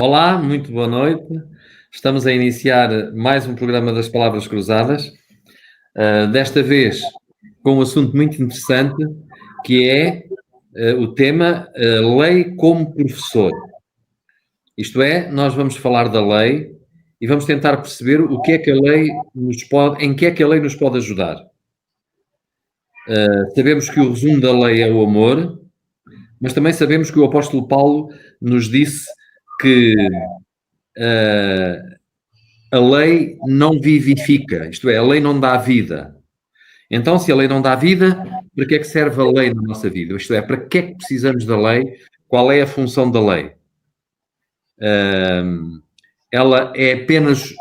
Olá, muito boa noite. Estamos a iniciar mais um programa das Palavras Cruzadas, desta vez com um assunto muito interessante, que é o tema Lei como Professor. Isto é, nós vamos falar da lei e vamos tentar perceber o que é que a lei em que é que a lei nos pode ajudar. Sabemos que o resumo da lei é o amor, mas também sabemos que o apóstolo Paulo nos disse que a lei não vivifica, isto é, a lei não dá vida. Então, se a lei não dá vida, para que é que serve a lei na nossa vida? Isto é, para que é que precisamos da lei? Qual é a função da lei? Ela é apenas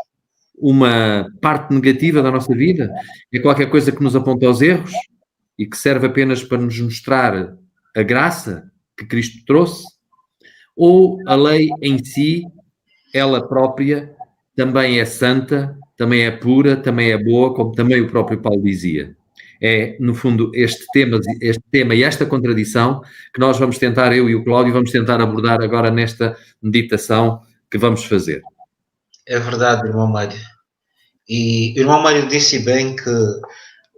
uma parte negativa da nossa vida? É qualquer coisa que nos aponta aos erros e que serve apenas para nos mostrar a graça que Cristo trouxe? Ou a lei em si, ela própria, também é santa, também é pura, também é boa, como também o próprio Paulo dizia? É, no fundo, este tema e esta contradição que nós vamos tentar, eu e o Cláudio, vamos tentar abordar agora nesta meditação que vamos fazer. É verdade, irmão Mário. E o irmão Mário disse bem que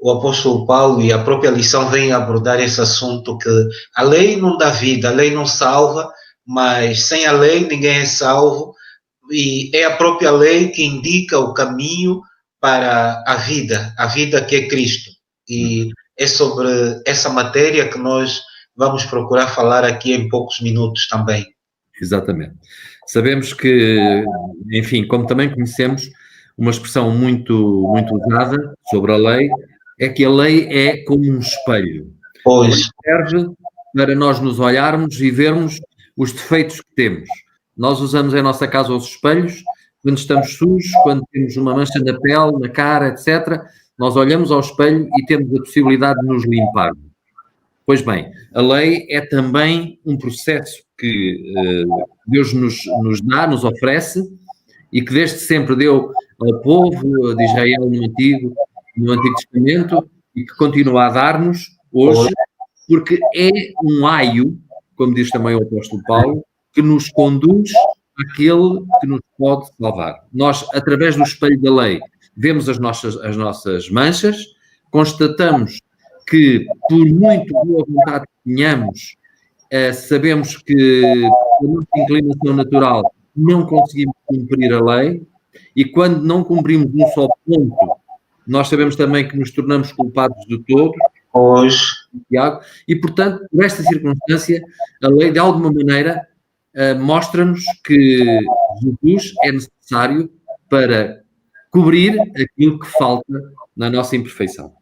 o apóstolo Paulo e a própria lição vêm abordar esse assunto, que a lei não dá vida, a lei não salva, mas sem a lei ninguém é salvo, e é a própria lei que indica o caminho para a vida que é Cristo. E é sobre essa matéria que nós vamos procurar falar aqui em poucos minutos também. Exatamente. Sabemos que, enfim, como também conhecemos, uma expressão muito, muito usada sobre a lei é que a lei é como um espelho. A lei serve para nós nos olharmos e vermos os defeitos que temos. Nós usamos em nossa casa os espelhos quando estamos sujos, quando temos uma mancha na pele, na cara, etc. Nós olhamos ao espelho e temos a possibilidade de nos limpar. Pois bem, a lei é também um processo que Deus nos dá, nos oferece, e que desde sempre deu ao povo de Israel no Antigo Testamento, e que continua a dar-nos hoje, porque é um aio, como diz também o apóstolo Paulo, que nos conduz àquele que nos pode salvar. Nós, através do espelho da lei, vemos as nossas manchas, constatamos que, por muito boa vontade que tenhamos, sabemos que, por nossa inclinação natural, não conseguimos cumprir a lei, e quando não cumprimos um só ponto, nós sabemos também que nos tornamos culpados de todo, e, portanto, por esta circunstância, a lei, de alguma maneira, mostra-nos que Jesus é necessário para cobrir aquilo que falta na nossa imperfeição.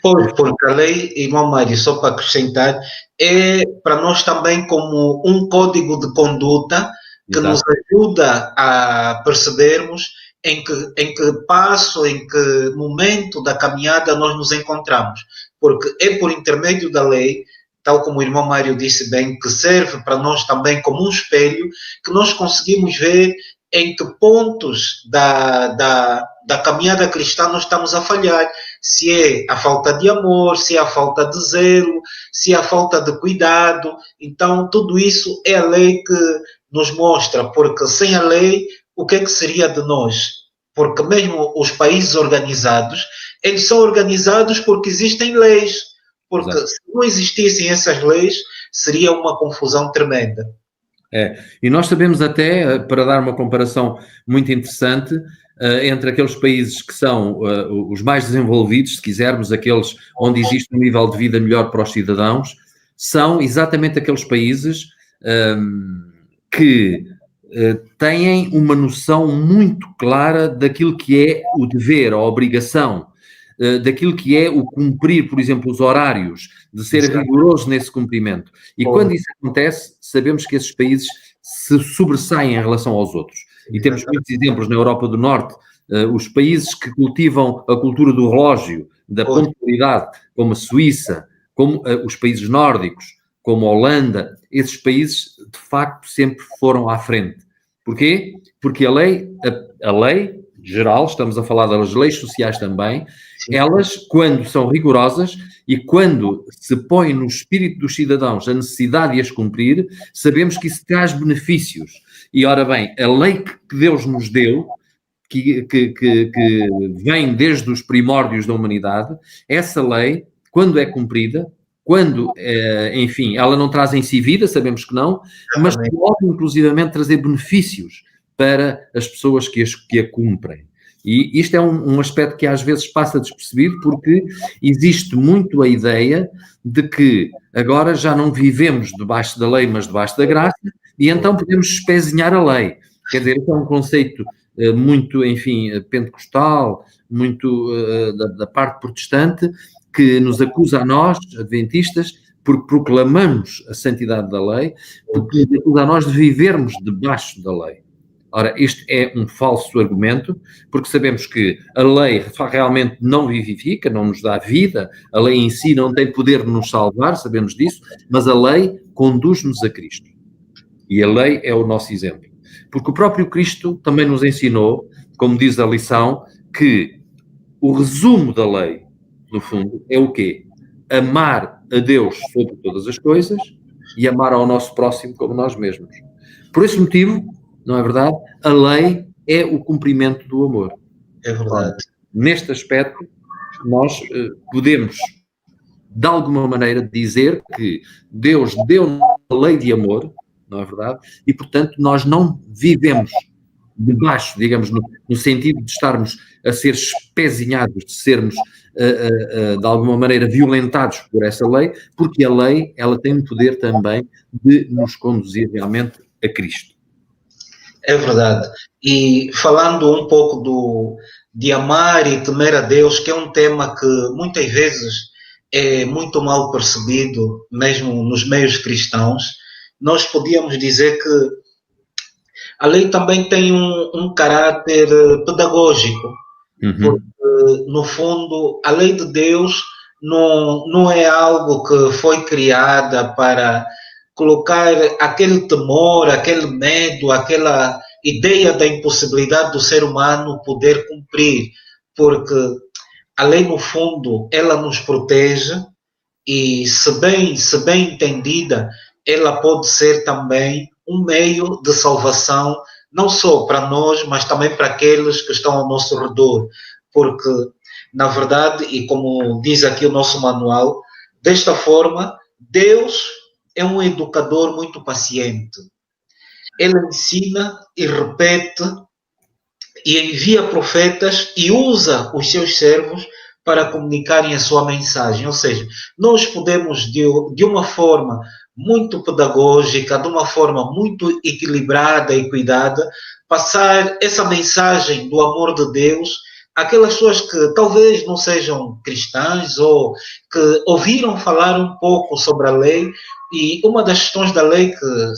Porque a lei, irmão Mário, só para acrescentar, é para nós também como um código de conduta que nos ajuda a percebermos em que passo, em que momento da caminhada nós nos encontramos. Porque é por intermédio da lei, tal como o irmão Mário disse bem, que serve para nós também como um espelho, que nós conseguimos ver em que pontos da caminhada cristã nós estamos a falhar. Se é a falta de amor, se é a falta de zelo, se é a falta de cuidado. Então, tudo isso é a lei que nos mostra, porque sem a lei, o que é que seria de nós? Porque mesmo os países organizados, eles são organizados porque existem leis. Porque se não existissem essas leis, seria uma confusão tremenda. E nós sabemos até, para dar uma comparação muito interessante, entre aqueles países que são os mais desenvolvidos, se quisermos, aqueles onde existe um nível de vida melhor para os cidadãos, são exatamente aqueles países que têm uma noção muito clara daquilo que é o dever, a obrigação, daquilo que é o cumprir, por exemplo, os horários, de ser rigoroso nesse cumprimento. E quando isso acontece, sabemos que esses países se sobressaem em relação aos outros. E temos muitos exemplos na Europa do Norte, os países que cultivam a cultura do relógio, da pontualidade, como a Suíça, como os países nórdicos, como a Holanda, esses países, de facto, sempre foram à frente. Porquê? Porque a lei geral, estamos a falar das leis sociais também, elas, quando são rigorosas, E quando se põe no espírito dos cidadãos a necessidade de as cumprir, sabemos que isso traz benefícios. E, ora bem, a lei que Deus nos deu, que vem desde os primórdios da humanidade, essa lei, quando é cumprida, quando, enfim, ela não traz em si vida, sabemos que não, mas pode, inclusivamente, trazer benefícios para as pessoas que a cumprem. E isto é um aspecto que às vezes passa despercebido, porque existe muito a ideia de que agora já não vivemos debaixo da lei, mas debaixo da graça, e então podemos espezinhar a lei. Quer dizer, este é um conceito muito, enfim, pentecostal, muito da parte protestante, que nos acusa a nós, adventistas, porque proclamamos a santidade da lei, porque nos acusa a nós de vivermos debaixo da lei. Ora, isto é um falso argumento, porque sabemos que a lei realmente não vivifica, não nos dá vida, a lei em si não tem poder de nos salvar, sabemos disso, mas a lei conduz-nos a Cristo. E a lei é o nosso exemplo. Porque o próprio Cristo também nos ensinou, como diz a lição, que o resumo da lei, no fundo, é o quê? Amar a Deus sobre todas as coisas e amar ao nosso próximo como nós mesmos. Por esse motivo, não é verdade? A lei é o cumprimento do amor. É verdade. Neste aspecto, nós podemos, de alguma maneira, dizer que Deus deu a lei de amor, não é verdade? E, portanto, nós não vivemos debaixo, digamos, no sentido de estarmos a ser espezinhados, de sermos, de alguma maneira, violentados por essa lei, porque a lei, ela tem o poder também de nos conduzir realmente a Cristo. É verdade. E falando um pouco de amar e temer a Deus, que é um tema que muitas vezes é muito mal percebido, mesmo nos meios cristãos, nós podíamos dizer que a lei também tem um caráter pedagógico, porque, no fundo, a lei de Deus não é algo que foi criada para colocar aquele temor, aquele medo, aquela ideia da impossibilidade do ser humano poder cumprir, porque a lei, no fundo, ela nos protege e, se bem entendida, ela pode ser também um meio de salvação, não só para nós, mas também para aqueles que estão ao nosso redor, porque, na verdade, e como diz aqui o nosso manual, desta forma, Deus é um educador muito paciente. Ele ensina e repete e envia profetas e usa os seus servos para comunicarem a sua mensagem. Ou seja, nós podemos, de uma forma muito pedagógica, de uma forma muito equilibrada e cuidada, passar essa mensagem do amor de Deus àquelas pessoas que talvez não sejam cristãs ou que ouviram falar um pouco sobre a lei. E uma das questões da lei que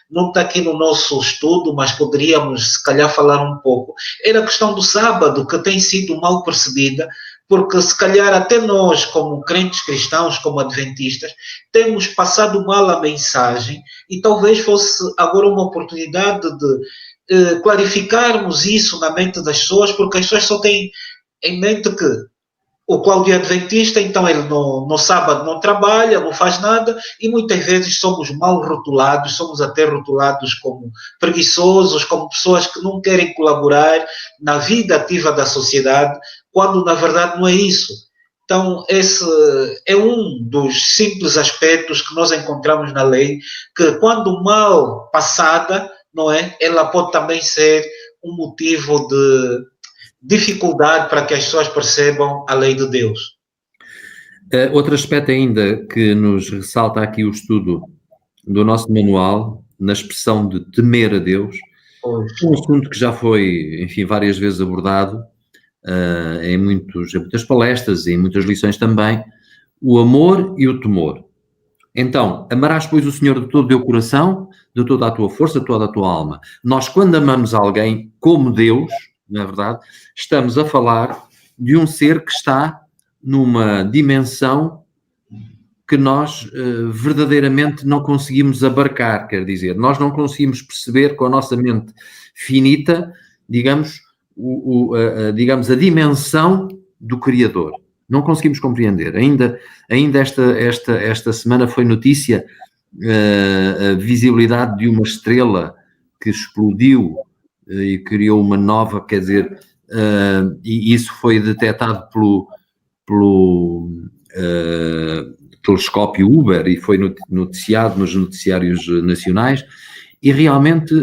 não está aqui no nosso estudo, mas poderíamos se calhar falar um pouco, era a questão do sábado, que tem sido mal percebida, porque se calhar até nós, como crentes cristãos, como adventistas, temos passado mal a mensagem e talvez fosse agora uma oportunidade de clarificarmos isso na mente das pessoas, porque as pessoas só têm em mente que o Cláudio é adventista, então ele no sábado não trabalha, não faz nada, e muitas vezes somos mal rotulados, somos até rotulados como preguiçosos, como pessoas que não querem colaborar na vida ativa da sociedade, quando na verdade não é isso. Então esse é um dos simples aspectos que nós encontramos na lei, que quando mal passada, não é, ela pode também ser um motivo de dificuldade para que as pessoas percebam a lei de Deus. Outro aspecto ainda que nos ressalta aqui o estudo do nosso manual, na expressão de temer a Deus, um assunto que já foi, enfim, várias vezes abordado em muitas palestras e em muitas lições também, o amor e o temor. Então, amarás, pois, o Senhor de todo o teu coração, de toda a tua força, de toda a tua alma. Nós, quando amamos alguém como Deus, na verdade, estamos a falar de um ser que está numa dimensão que nós verdadeiramente não conseguimos abarcar, quer dizer, nós não conseguimos perceber com a nossa mente finita, digamos, digamos, a dimensão do Criador. Não conseguimos compreender. Ainda esta semana foi notícia a visibilidade de uma estrela que explodiu e criou uma nova, quer dizer, e isso foi detectado pelo telescópio Uber e foi noticiado nos noticiários nacionais, e realmente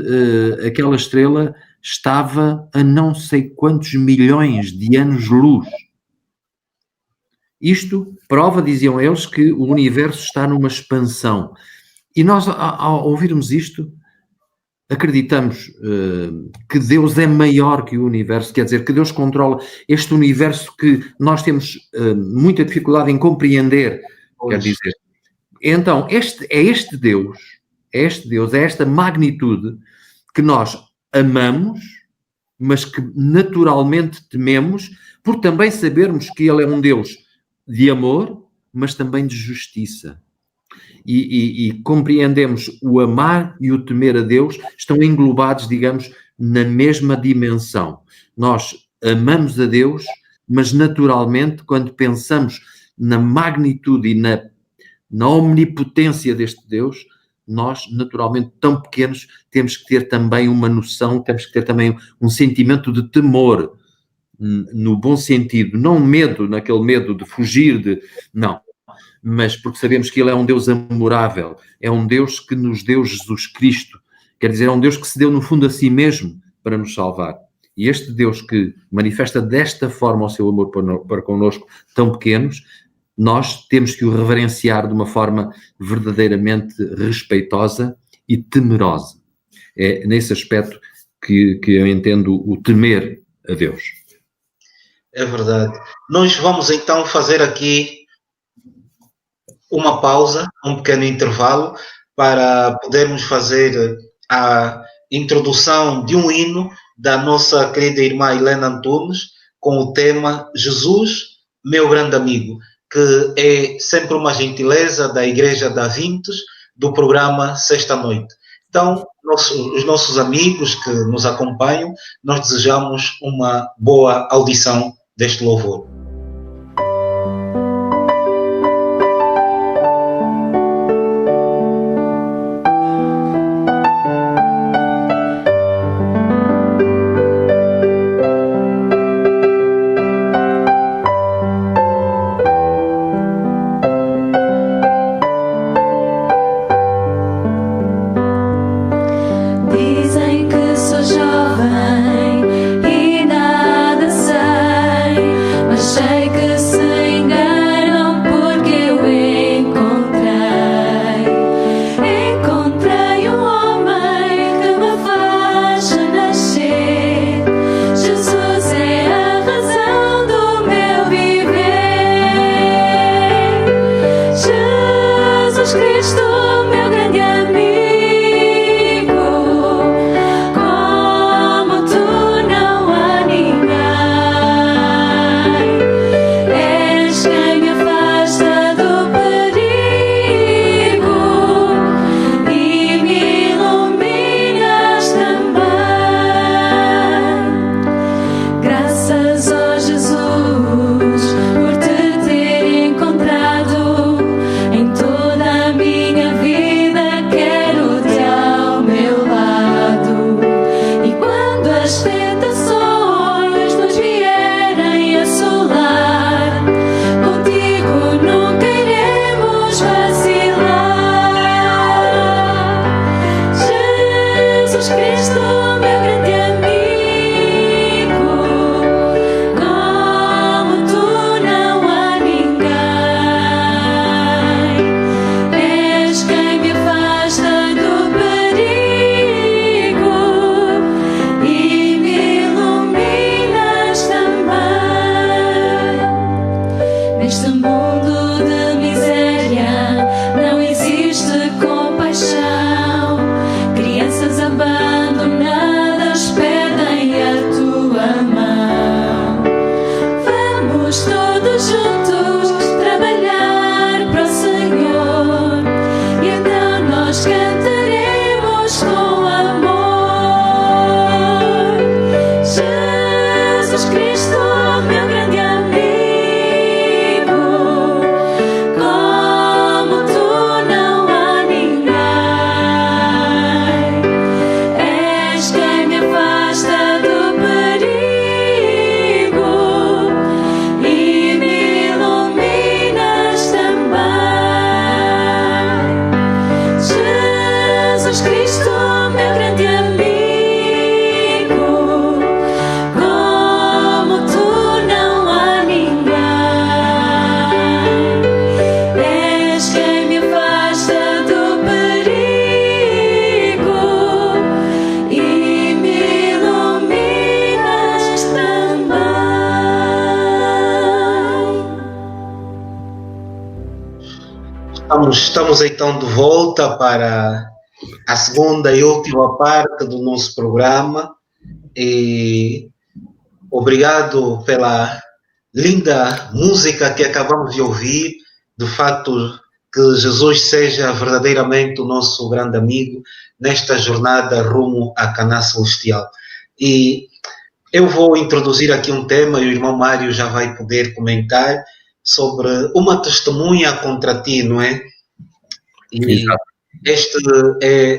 aquela estrela estava a não sei quantos milhões de anos-luz. Isto prova, diziam eles, que o universo está numa expansão. E nós, ao ouvirmos isto, acreditamos que Deus é maior que o universo, quer dizer, que Deus controla este universo que nós temos muita dificuldade em compreender, quer dizer. Então, é esta magnitude que nós amamos, mas que naturalmente tememos, por também sabermos que Ele é um Deus de amor, mas também de justiça. E compreendemos o amar e o temer a Deus estão englobados, digamos, na mesma dimensão. Nós amamos a Deus, mas naturalmente, quando pensamos na magnitude e na omnipotência deste Deus, nós, naturalmente, tão pequenos, temos que ter também uma noção, temos que ter também um sentimento de temor, no bom sentido, não medo, naquele medo de fugir, não, mas porque sabemos que Ele é um Deus amorável, é um Deus que nos deu Jesus Cristo, quer dizer, é um Deus que se deu no fundo a si mesmo para nos salvar. E este Deus que manifesta desta forma o seu amor para connosco, tão pequenos, nós temos que o reverenciar de uma forma verdadeiramente respeitosa e temerosa. É nesse aspecto que eu entendo o temer a Deus. É verdade. Nós vamos então fazer aqui uma pausa, um pequeno intervalo, para podermos fazer a introdução de um hino da nossa querida irmã Helena Antunes, com o tema Jesus, meu grande amigo, que é sempre uma gentileza da Igreja da Vintes, do programa Sexta Noite. Então, os nossos amigos que nos acompanham, nós desejamos uma boa audição deste louvor. Dizem que sou jovem e nada sei, mas sei que se enganam porque eu encontrei um homem que me faz renascer. Jesus é a razão do meu viver. Jesus Cristo, meu grande amigo. Neste mundo de miséria não existe compaixão. Crianças abandonadas Estamos então de volta para a segunda e última parte do nosso programa e obrigado pela linda música que acabamos de ouvir. De facto, que Jesus seja verdadeiramente o nosso grande amigo nesta jornada rumo à Canaã Celestial. E eu vou introduzir aqui um tema e o irmão Mário já vai poder comentar sobre uma testemunha contra ti, não é? E Exato. este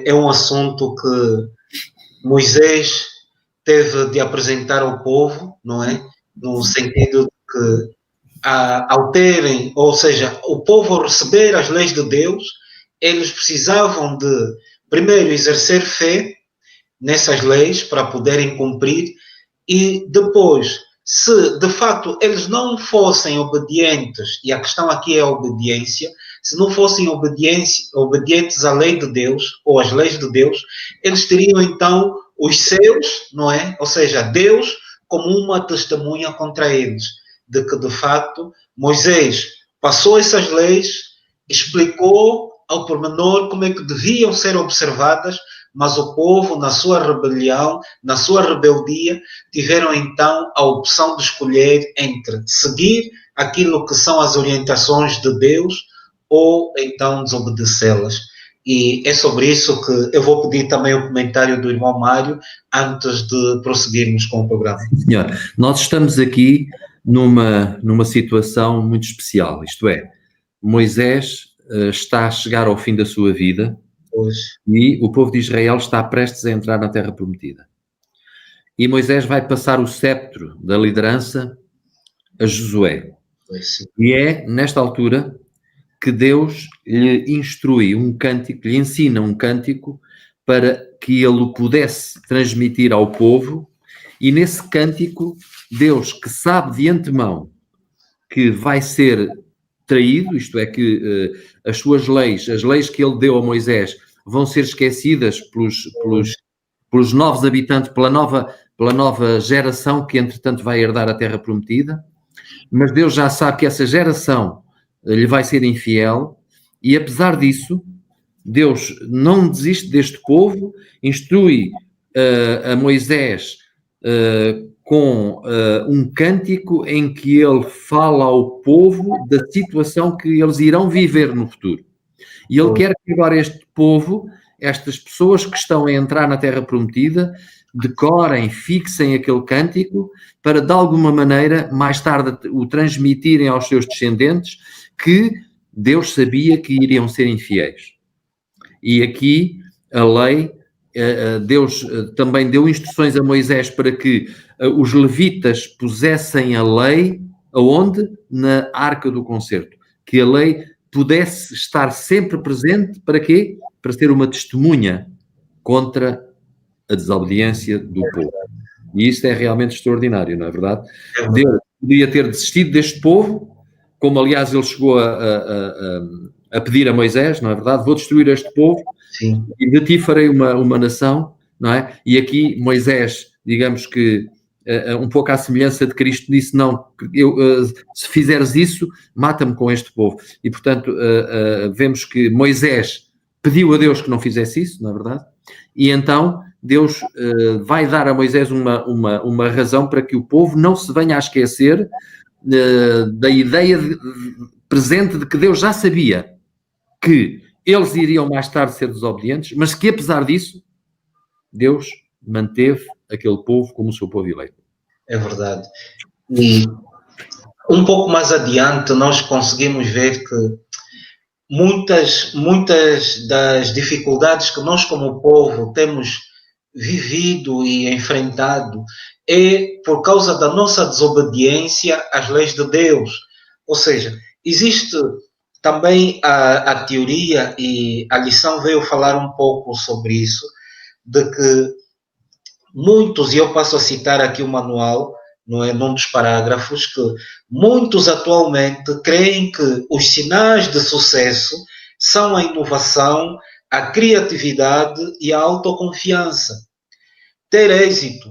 é um assunto que Moisés teve de apresentar ao povo, não é? No sentido de que, ao terem, ou seja, o povo ao receber as leis de Deus, eles precisavam de, primeiro, exercer fé nessas leis para poderem cumprir e depois, se de facto eles não fossem obedientes, e a questão aqui é a obediência, se não fossem obedientes à lei de Deus ou às leis de Deus, eles teriam então os seus, não é? Ou seja, Deus como uma testemunha contra eles, de que de facto Moisés passou essas leis, explicou ao pormenor como é que deviam ser observadas, mas o povo, na sua rebelião, na sua rebeldia, tiveram então a opção de escolher entre seguir aquilo que são as orientações de Deus ou então desobedecê-las. E é sobre isso que eu vou pedir também o comentário do irmão Mário antes de prosseguirmos com o programa. Senhor, nós estamos aqui numa situação muito especial, isto é, Moisés está a chegar ao fim da sua vida e o povo de Israel está prestes a entrar na Terra Prometida. E Moisés vai passar o cetro da liderança a Josué. E é, nesta altura, que Deus lhe instrui um cântico, lhe ensina um cântico para que ele o pudesse transmitir ao povo, e nesse cântico, Deus, que sabe de antemão que vai ser traído, isto é, que as suas leis, as leis que ele deu a Moisés, vão ser esquecidas pelos novos habitantes, pela nova geração que, entretanto, vai herdar a Terra Prometida, mas Deus já sabe que essa geração lhe vai ser infiel, e apesar disso, Deus não desiste deste povo, instrui a Moisés com um cântico em que ele fala ao povo da situação que eles irão viver no futuro. E ele quer que agora este povo, estas pessoas que estão a entrar na Terra Prometida, decorem, fixem aquele cântico para, de alguma maneira, mais tarde o transmitirem aos seus descendentes, que Deus sabia que iriam ser infiéis. E aqui a lei, Deus também deu instruções a Moisés para que os levitas pusessem a lei aonde? Na Arca do Concerto. Que a lei pudesse estar sempre presente, para quê? Para ser uma testemunha contra a desobediência do povo. E isso é realmente extraordinário, não é verdade? Deus podia ter desistido deste povo, como aliás ele chegou a pedir a Moisés, não é verdade? Vou destruir este povo. Sim. E de ti farei uma nação, não é? E aqui Moisés, digamos que um pouco à semelhança de Cristo, disse, não, se fizeres isso, mata-me com este povo. E, portanto, vemos que Moisés pediu a Deus que não fizesse isso, não é verdade? E então Deus vai dar a Moisés uma razão para que o povo não se venha a esquecer da ideia presente de que Deus já sabia que eles iriam mais tarde ser desobedientes, mas que apesar disso, Deus manteve aquele povo como o seu povo eleito. É verdade. E um pouco mais adiante nós conseguimos ver que muitas das dificuldades que nós como povo temos vivido e enfrentado é por causa da nossa desobediência às leis de Deus. Ou seja, existe também a teoria, e a lição veio falar um pouco sobre isso, de que muitos, e eu passo a citar aqui o manual, não é, num dos parágrafos, que muitos atualmente creem que os sinais de sucesso são a inovação, a criatividade e a autoconfiança. Ter êxito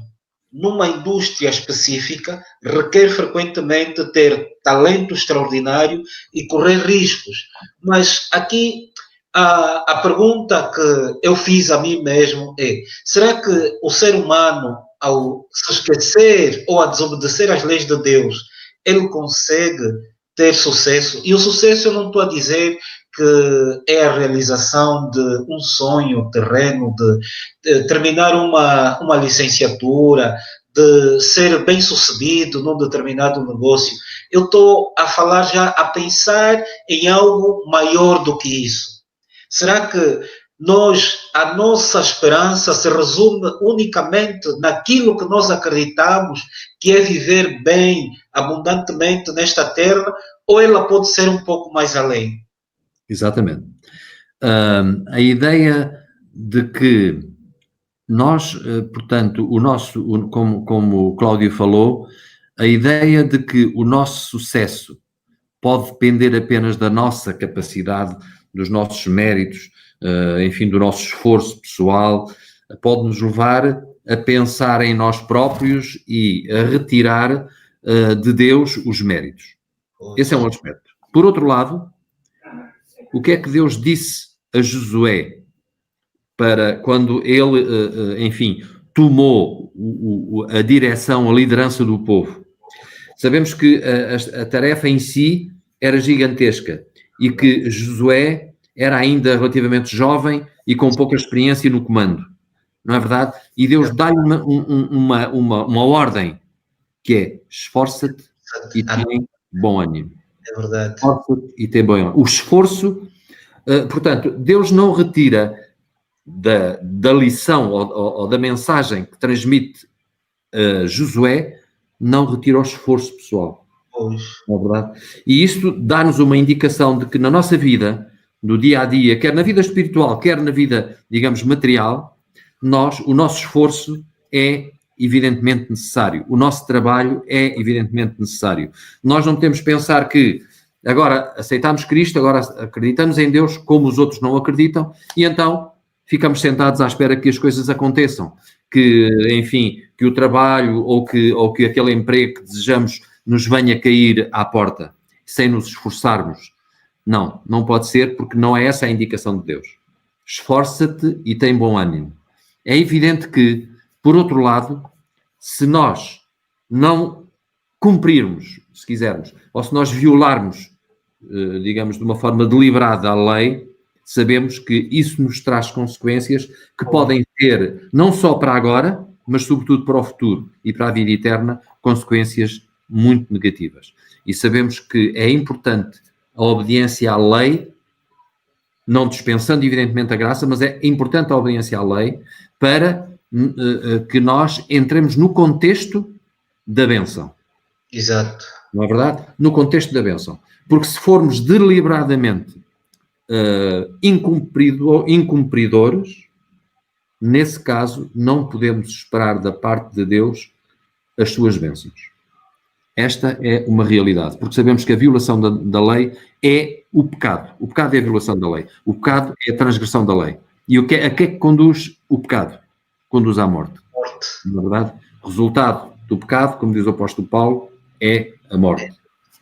numa indústria específica, requer frequentemente ter talento extraordinário e correr riscos. Mas aqui a pergunta que eu fiz a mim mesmo é: será que o ser humano, ao se esquecer ou a desobedecer às leis de Deus, ele consegue ter sucesso? E o sucesso, eu não estou a dizer que é a realização de um sonho terreno, de terminar uma licenciatura, de ser bem-sucedido num determinado negócio. Eu estou a falar já, a pensar em algo maior do que isso. Será que a nossa esperança se resume unicamente naquilo que nós acreditamos que é viver bem, abundantemente nesta terra, ou ela pode ser um pouco mais além? Exatamente. A ideia de que nós, portanto, como o Cláudio falou, a ideia de que o nosso sucesso pode depender apenas da nossa capacidade, dos nossos méritos, enfim, do nosso esforço pessoal, pode nos levar a pensar em nós próprios e a retirar de Deus os méritos. Esse é um aspecto. Por outro lado, o que é que Deus disse a Josué para quando ele, enfim, tomou a direção, a liderança do povo? Sabemos que a tarefa em si era gigantesca e que Josué era ainda relativamente jovem e com pouca experiência no comando, não é verdade? E Deus dá-lhe uma ordem, que é: esforça-te e tem bom ânimo. É verdade. Esforça-te e tem bom ânimo. O esforço, portanto, Deus não retira da lição ou da mensagem que transmite Josué, não retira o esforço pessoal. Não é verdade? E isto dá-nos uma indicação de que na nossa vida, no dia a dia, quer na vida espiritual, quer na vida, digamos, material, o nosso esforço é evidentemente necessário. O nosso trabalho é evidentemente necessário. Nós não podemos pensar que agora aceitamos Cristo, agora acreditamos em Deus como os outros não acreditam e então ficamos sentados à espera que as coisas aconteçam, que, enfim, que o trabalho ou que aquele emprego que desejamos nos venha cair à porta, sem nos esforçarmos. Não pode ser, porque não é essa a indicação de Deus. Esforça-te e tem bom ânimo. É evidente que, por outro lado, se nós não cumprirmos, se quisermos, ou se nós violarmos, digamos, de uma forma deliberada a lei, sabemos que isso nos traz consequências que podem ter, não só para agora, mas sobretudo para o futuro e para a vida eterna, consequências muito negativas. E sabemos que é importante a obediência à lei, não dispensando evidentemente a graça, mas é importante a obediência à lei para que nós entremos no contexto da bênção. Exato. Não é verdade? No contexto da bênção. Porque se formos deliberadamente incumpridores, nesse caso não podemos esperar da parte de Deus as suas bênçãos. Esta é uma realidade, porque sabemos que a violação da lei é o pecado. O pecado é a violação da lei. O pecado é a transgressão da lei. E a que é que conduz o pecado? Conduz à morte. Na verdade, o resultado do pecado, como diz o apóstolo Paulo, é a morte.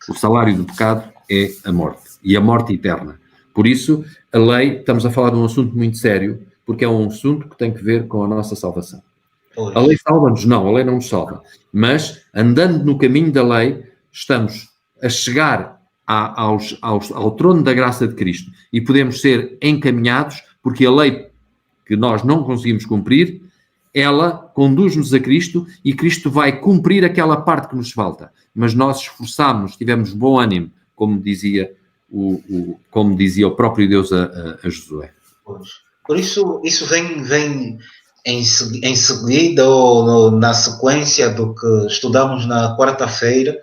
O salário do pecado é a morte. E a morte eterna. Por isso, a lei, estamos a falar de um assunto muito sério, porque é um assunto que tem que ver com a nossa salvação. A lei salva-nos? Não, a lei não nos salva. Mas, andando no caminho da lei, estamos a chegar ao trono da graça de Cristo e podemos ser encaminhados, porque a lei que nós não conseguimos cumprir, ela conduz-nos a Cristo e Cristo vai cumprir aquela parte que nos falta. Mas nós esforçámos, tivemos bom ânimo, como dizia o próprio Deus a Josué. Por isso vem em seguida ou na sequência do que estudamos na quarta-feira,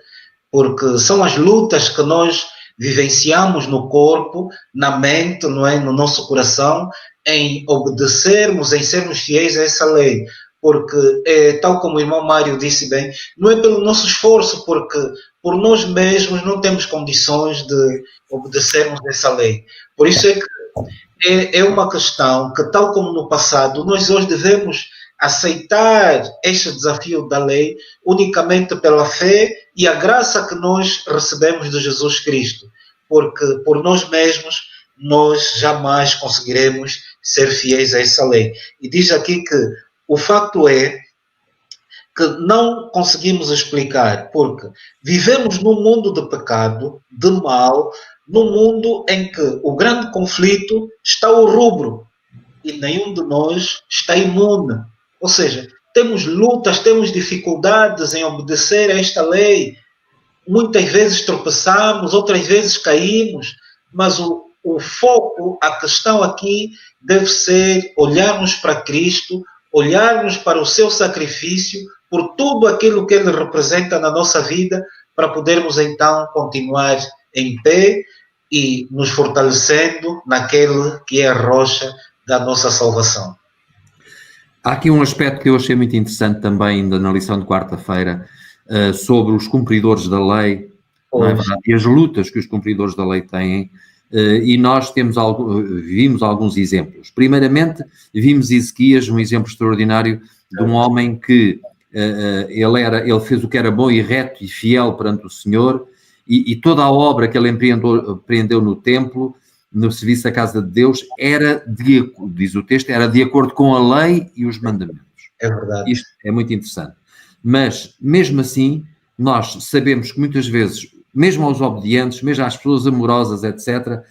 porque são as lutas que nós vivenciamos no corpo, na mente, não é? No nosso coração, em obedecermos, em sermos fiéis a essa lei. Porque, tal como o irmão Mário disse bem, não é pelo nosso esforço, porque por nós mesmos não temos condições de obedecermos essa lei. Por isso é que é uma questão que, tal como no passado, nós hoje devemos aceitar este desafio da lei unicamente pela fé e a graça que nós recebemos de Jesus Cristo, porque por nós mesmos nós jamais conseguiremos ser fiéis a essa lei. E diz aqui que o facto é que não conseguimos explicar, porque vivemos num mundo de pecado, de mal, num mundo em que o grande conflito está o rubro e nenhum de nós está imune. Ou seja, temos lutas, temos dificuldades em obedecer a esta lei. Muitas vezes tropeçamos, outras vezes caímos, mas o foco, a questão aqui deve ser olharmos para Cristo, olharmos para o seu sacrifício, por tudo aquilo que ele representa na nossa vida, para podermos então continuar em pé e nos fortalecendo naquele que é a rocha da nossa salvação. Há aqui um aspecto que eu achei muito interessante também na lição de quarta-feira, sobre os cumpridores da lei, não é verdade? E as lutas que os cumpridores da lei têm, e nós vimos alguns exemplos. Primeiramente, vimos Ezequias, um exemplo extraordinário de um homem que ele fez o que era bom e reto e fiel perante o Senhor, e toda a obra que ele empreendeu no templo, no serviço da casa de Deus, diz o texto, era de acordo com a lei e os mandamentos. É verdade. Isto é muito interessante. Mas, mesmo assim, nós sabemos que muitas vezes, mesmo aos obedientes, mesmo às pessoas amorosas, etc.,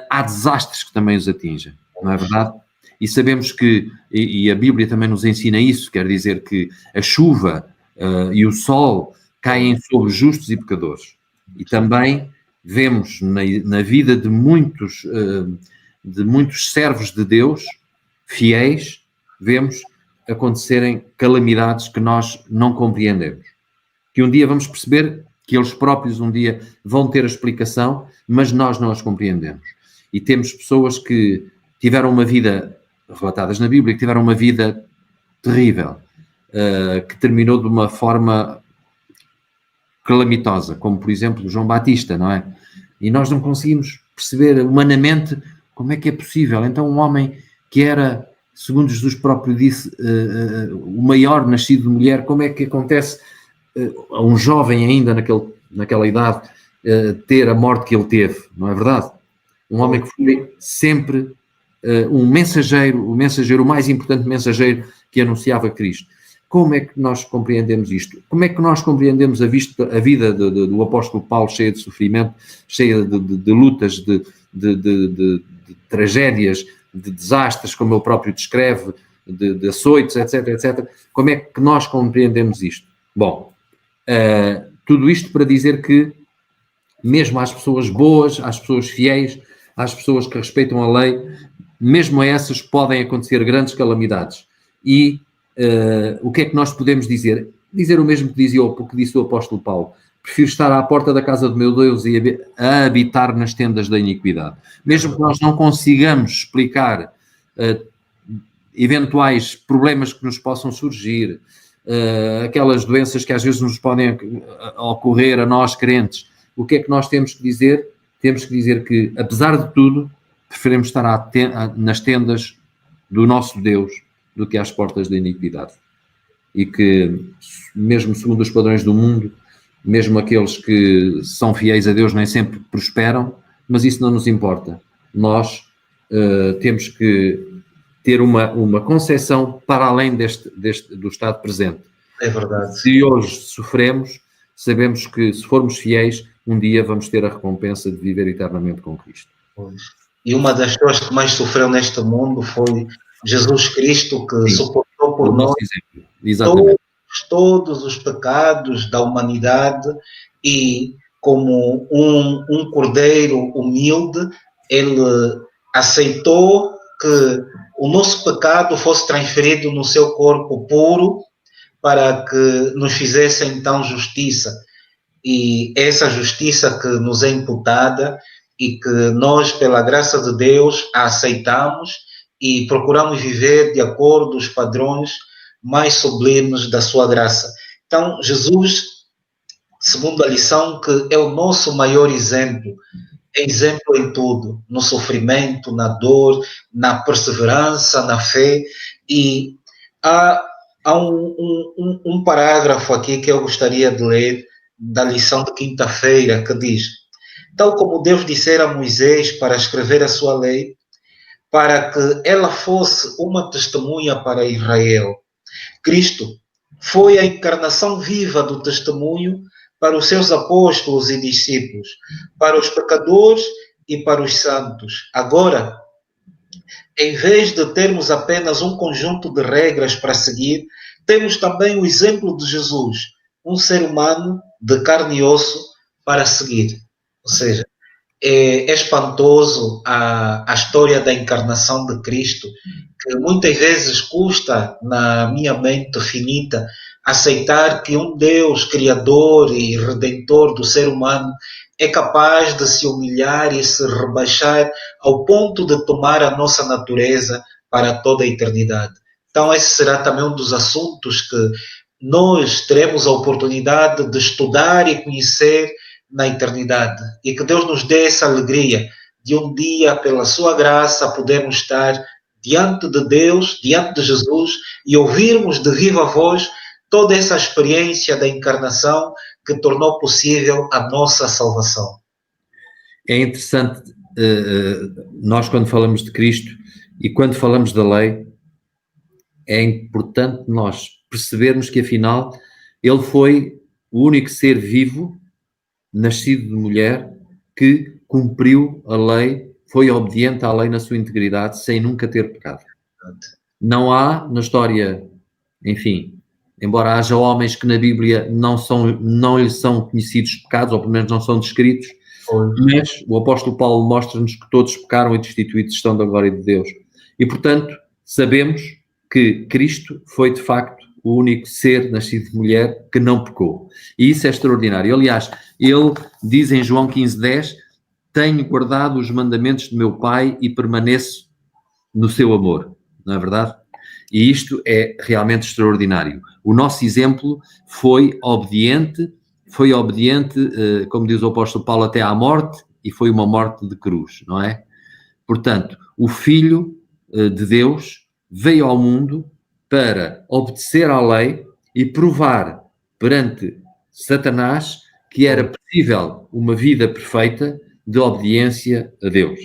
há desastres que também os atingem, não é verdade? E sabemos que, e a Bíblia também nos ensina isso, quer dizer que a chuva e o sol caem sobre justos e pecadores. E também vemos na vida de muitos servos de Deus, fiéis, vemos acontecerem calamidades que nós não compreendemos. Que um dia vamos perceber que eles próprios um dia vão ter a explicação, mas nós não as compreendemos. E temos pessoas que tiveram uma vida, relatadas na Bíblia, que tiveram uma vida terrível, que terminou de uma forma calamitosa, como por exemplo João Batista, não é? E nós não conseguimos perceber humanamente como é que é possível. Então um homem que era, segundo Jesus próprio disse, o maior nascido de mulher, como é que acontece a um jovem ainda naquela idade ter a morte que ele teve, não é verdade? Um homem que foi sempre o mensageiro, o mais importante mensageiro que anunciava Cristo. Como é que nós compreendemos isto? Como é que nós compreendemos a vida do apóstolo Paulo, cheia de sofrimento, cheia de lutas, de tragédias, de desastres, como ele próprio descreve, de açoites, etc, etc. Como é que nós compreendemos isto? Bom, tudo isto para dizer que, mesmo às pessoas boas, às pessoas fiéis, às pessoas que respeitam a lei, mesmo a essas podem acontecer grandes calamidades. E o que é que nós podemos dizer? Dizer o mesmo que disse o apóstolo Paulo. Prefiro estar à porta da casa do meu Deus e a habitar nas tendas da iniquidade. Mesmo que nós não consigamos explicar eventuais problemas que nos possam surgir, aquelas doenças que às vezes nos podem ocorrer a nós crentes, o que é que nós temos que dizer? Temos que dizer que, apesar de tudo, preferimos estar nas tendas do nosso Deus do que às portas da iniquidade. E que, mesmo segundo os padrões do mundo, mesmo aqueles que são fiéis a Deus nem sempre prosperam, mas isso não nos importa. Nós temos que ter uma concepção para além do estado presente. É verdade. Se hoje sofremos, sabemos que, se formos fiéis, um dia vamos ter a recompensa de viver eternamente com Cristo. E uma das pessoas que mais sofreu neste mundo foi Jesus Cristo, que suportou por nós todos os pecados da humanidade, e como um cordeiro humilde, ele aceitou que o nosso pecado fosse transferido no seu corpo puro, para que nos fizesse então justiça. E essa justiça que nos é imputada e que nós, pela graça de Deus, a aceitamos e procuramos viver de acordo com os padrões mais sublimes da sua graça. Então, Jesus, segundo a lição, que é o nosso maior exemplo, é exemplo em tudo, no sofrimento, na dor, na perseverança, na fé, e Há, há um parágrafo aqui que eu gostaria de ler da lição de quinta-feira que diz: tal como Deus dissera a Moisés para escrever a sua lei, para que ela fosse uma testemunha para Israel, Cristo foi a encarnação viva do testemunho para os seus apóstolos e discípulos, para os pecadores e para os santos. Agora, em vez de termos apenas um conjunto de regras para seguir, temos também o exemplo de Jesus, um ser humano de carne e osso para seguir. Ou seja, é espantoso a história da encarnação de Cristo, que muitas vezes custa, na minha mente finita, aceitar que um Deus criador e redentor do ser humano é capaz de se humilhar e se rebaixar ao ponto de tomar a nossa natureza para toda a eternidade. Então, esse será também um dos assuntos que nós teremos a oportunidade de estudar e conhecer na eternidade. E que Deus nos dê essa alegria de um dia, pela sua graça, podermos estar diante de Deus, diante de Jesus, e ouvirmos de viva voz toda essa experiência da encarnação que tornou possível a nossa salvação. É interessante, nós quando falamos de Cristo e quando falamos da lei, é importante nós percebermos que afinal ele foi o único ser vivo, nascido de mulher, que cumpriu a lei, foi obediente à lei na sua integridade, sem nunca ter pecado. Não há na história, enfim, embora haja homens que na Bíblia não lhes são conhecidos pecados, ou pelo menos não são descritos, mas o apóstolo Paulo mostra-nos que todos pecaram e destituídos estão da glória de Deus. E, portanto, sabemos que Cristo foi, de facto, o único ser nascido de mulher que não pecou. E isso é extraordinário. Aliás, ele diz em João 15:10, tenho guardado os mandamentos de meu Pai e permaneço no seu amor. Não é verdade? E isto é realmente extraordinário. O nosso exemplo foi obediente, como diz o apóstolo Paulo, até à morte, e foi uma morte de cruz, não é? Portanto, o Filho de Deus veio ao mundo para obedecer à lei e provar perante Satanás que era possível uma vida perfeita de obediência a Deus.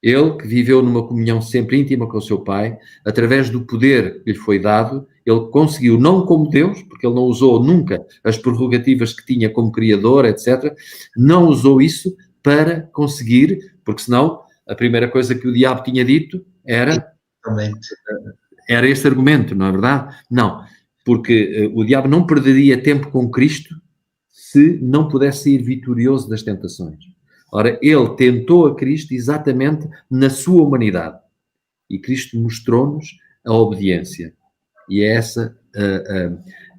Ele, que viveu numa comunhão sempre íntima com o seu Pai, através do poder que lhe foi dado, ele conseguiu, não como Deus, porque ele não usou nunca as prerrogativas que tinha como Criador, etc., não usou isso para conseguir, porque senão a primeira coisa que o diabo tinha dito era este argumento, não é verdade? Não, porque o diabo não perderia tempo com Cristo se não pudesse sair vitorioso das tentações. Ora, ele tentou a Cristo exatamente na sua humanidade. E Cristo mostrou-nos a obediência. E é essa,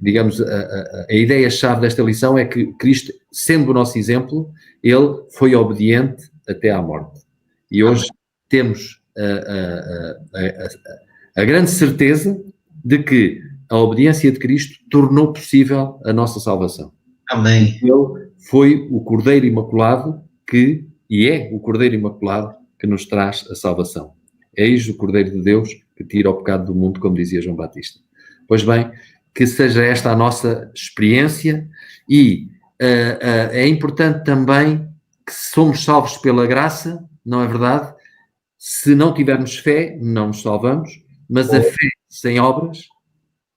digamos, a ideia-chave desta lição é que Cristo, sendo o nosso exemplo, ele foi obediente até à morte. E hoje temos a grande certeza de que a obediência de Cristo tornou possível a nossa salvação. Amém. Ele foi o Cordeiro Imaculado e é o Cordeiro Imaculado que nos traz a salvação. Eis o Cordeiro de Deus que tira o pecado do mundo, como dizia João Batista. Pois bem, que seja esta a nossa experiência e é importante também que somos salvos pela graça, não é verdade? Se não tivermos fé, não nos salvamos, mas a fé sem obras,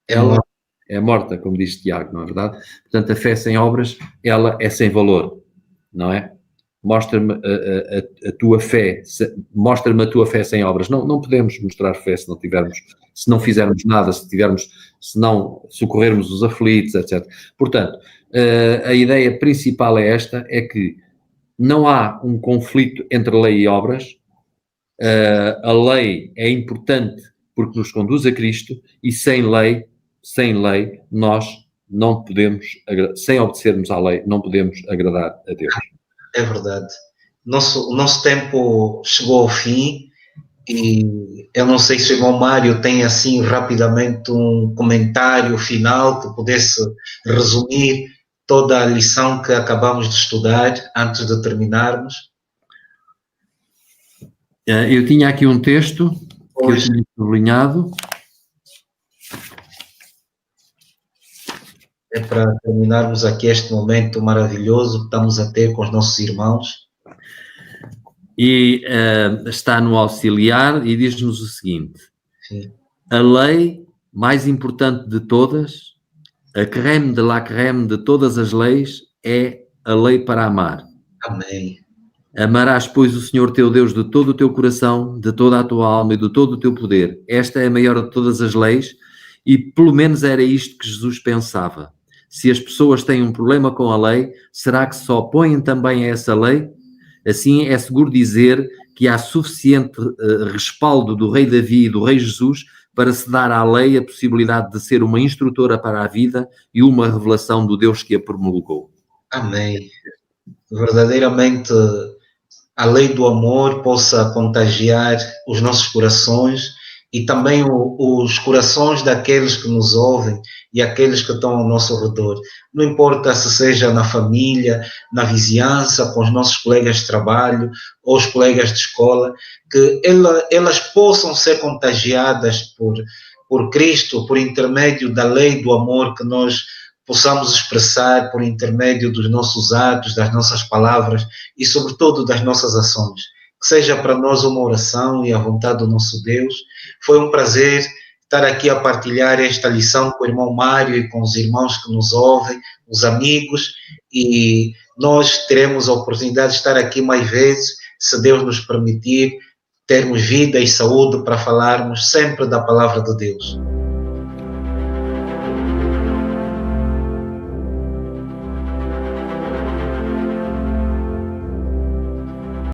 ela é morta, como diz Tiago, não é verdade? Portanto, a fé sem obras, ela é sem valor, não é? Mostra-me a tua fé, mostra-me a tua fé sem obras. Não podemos mostrar fé se não fizermos nada, se não socorrermos os aflitos, etc. Portanto, a ideia principal é esta, é que não há um conflito entre lei e obras. A lei é importante porque nos conduz a Cristo e sem lei, nós não podemos, sem obedecermos à lei, não podemos agradar a Deus. É verdade. O nosso tempo chegou ao fim e eu não sei se o irmão Mário tem assim rapidamente um comentário final que pudesse resumir toda a lição que acabamos de estudar antes de terminarmos. Eu tinha aqui um texto que eu tinha sublinhado. É para terminarmos aqui este momento maravilhoso que estamos a ter com os nossos irmãos. E está no auxiliar e diz-nos o seguinte: Sim. a lei mais importante de todas, a creme de la creme de todas as leis, é a lei para amar. Amém. Amarás, pois, o Senhor teu Deus de todo o teu coração, de toda a tua alma e de todo o teu poder. Esta é a maior de todas as leis, e pelo menos era isto que Jesus pensava. Se as pessoas têm um problema com a lei, será que se opõem também a essa lei? Assim, é seguro dizer que há suficiente respaldo do rei Davi e do rei Jesus para se dar à lei a possibilidade de ser uma instrutora para a vida e uma revelação do Deus que a promulgou. Amém. Verdadeiramente, a lei do amor possa contagiar os nossos corações e também os corações daqueles que nos ouvem e aqueles que estão ao nosso redor. Não importa se seja na família, na vizinhança, com os nossos colegas de trabalho ou os colegas de escola, que elas possam ser contagiadas por Cristo, por intermédio da lei do amor que nós possamos expressar por intermédio dos nossos atos, das nossas palavras e, sobretudo, das nossas ações. Que seja para nós uma oração e a vontade do nosso Deus. Foi um prazer estar aqui a partilhar esta lição com o irmão Mário e com os irmãos que nos ouvem, os amigos, e nós teremos a oportunidade de estar aqui mais vezes, se Deus nos permitir, termos vida e saúde para falarmos sempre da palavra de Deus.